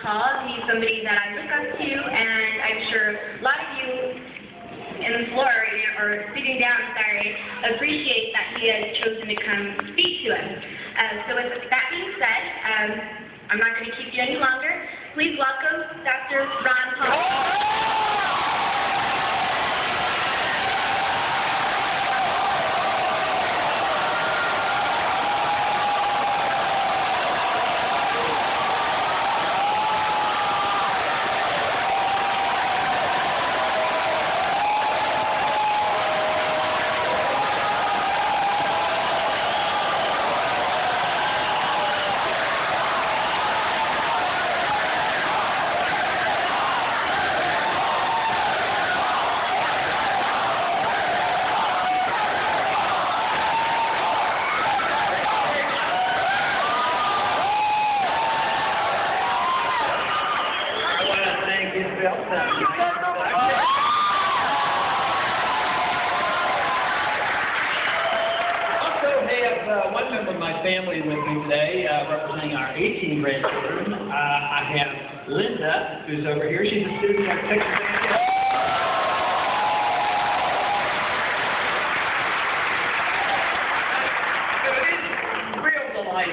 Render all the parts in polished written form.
Paul. He's somebody that I look up to, and I'm sure a lot of you in the floor or sitting down, appreciate that he has chosen to come speak to us. So with that being said, I'm not going to keep you any longer. Please welcome Dr. Ron Paul. One member of my family with me today, representing our 18 grandchildren. I have Linda, who's over here. She's a student at Texas A&M.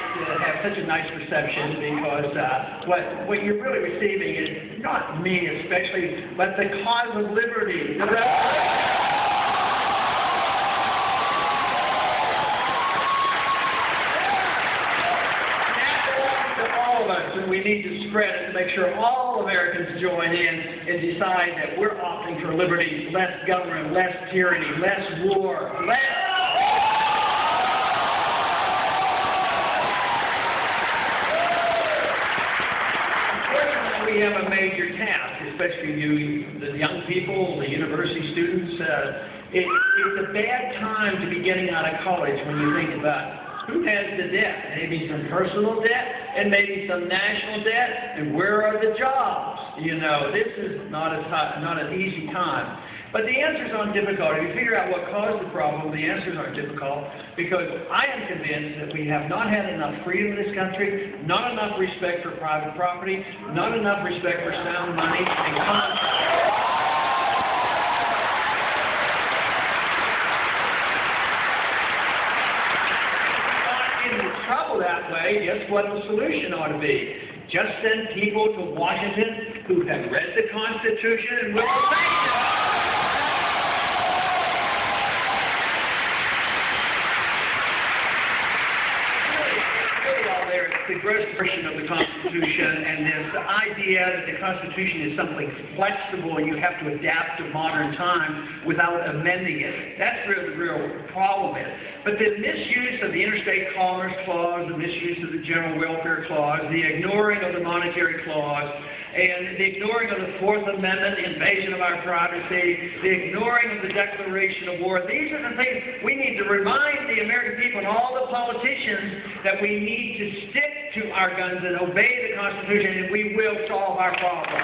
To have such a nice reception, because what you're really receiving is not me especially, but the cause of liberty. And we need to spread it to make sure all Americans join in and decide that we're opting for liberty, less government, less tyranny, less war, less... Unfortunately, we have a major task, especially you, the young people, the university students. It's a bad time to be getting out of college when you think about who has the debt? Maybe some personal debt, and maybe some national debt, and where are the jobs? You know, this is not an easy time. But the answers aren't difficult. If you figure out what caused the problem, the answers aren't difficult, because I am convinced that we have not had enough freedom in this country, not enough respect for private property, not enough respect for sound money, and trouble that way. Guess what the solution ought to be? Just send people to Washington who have read the Constitution and will obey it. The gross version of the Constitution, and this idea that the Constitution is something flexible and you have to adapt to modern times without amending it. That's where the real problem is. But the misuse of the Interstate Commerce Clause, the misuse of the General Welfare Clause, the ignoring of the Monetary Clause, and the ignoring of the Fourth Amendment, the invasion of our privacy, the ignoring of the declaration of war, these are the things we need to remind the American people and all the politicians that we need to stick to our guns and obey the Constitution, and we will solve our problem.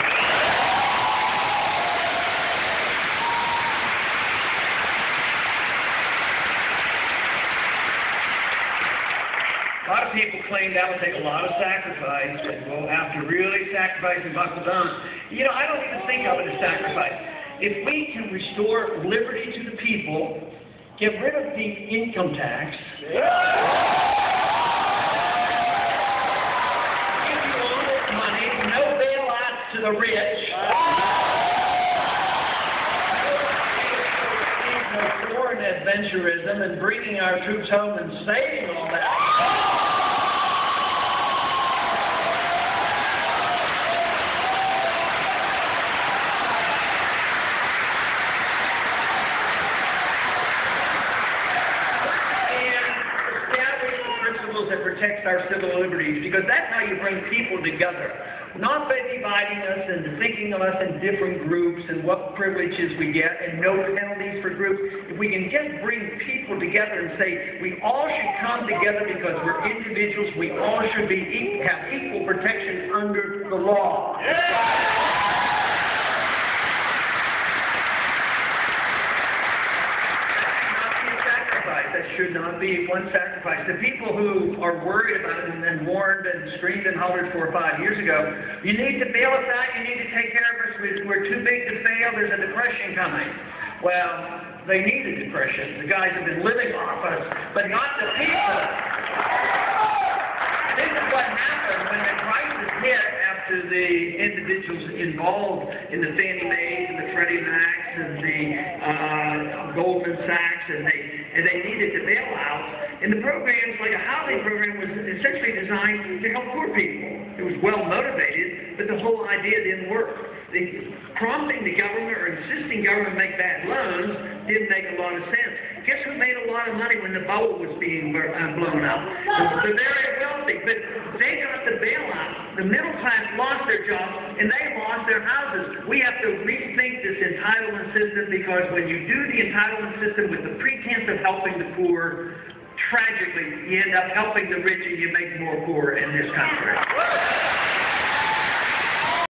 A lot of people claim that would take a lot of sacrifice, and we'll have to really sacrifice and buckle down. You know, I don't even think of it as sacrifice. If we can restore liberty to the people, get rid of the income tax, give you all this money, no bailouts to the rich, foreign adventurism and bringing our troops home and saving all that. That protects our civil liberties, because that's how you bring people together. Not by dividing us and thinking of us in different groups and what privileges we get and no penalties for groups. If we can just bring people together and say we all should come together because we're individuals, we all should be have equal protection under the law. That should not be one sacrifice. The people who are worried about it and then warned and screamed and hollered 4 or 5 years ago, you need to bail us out, you need to take care of us, we're too big to fail, there's a depression coming. Well, they need a depression. The guys have been living off us, but not the people. This is what happened when the crisis hit after the individuals involved in the Fannie Mae's and the Freddie Macs and the Goldman Sachs, and they needed to bail out. And the programs, like a housing program, was essentially designed to help poor people. It was well motivated, but the whole idea didn't work. Prompting the government or insisting government make bad loans didn't make a lot of sense. Guess who made a lot of money when the bubble was being blown up? The very wealthy, but they got the bailout. The middle class lost their jobs, and they lost their houses. We have to rethink this entitlement system, because when you do the entitlement system with the pretense of helping the poor, tragically, you end up helping the rich and you make more poor in this country.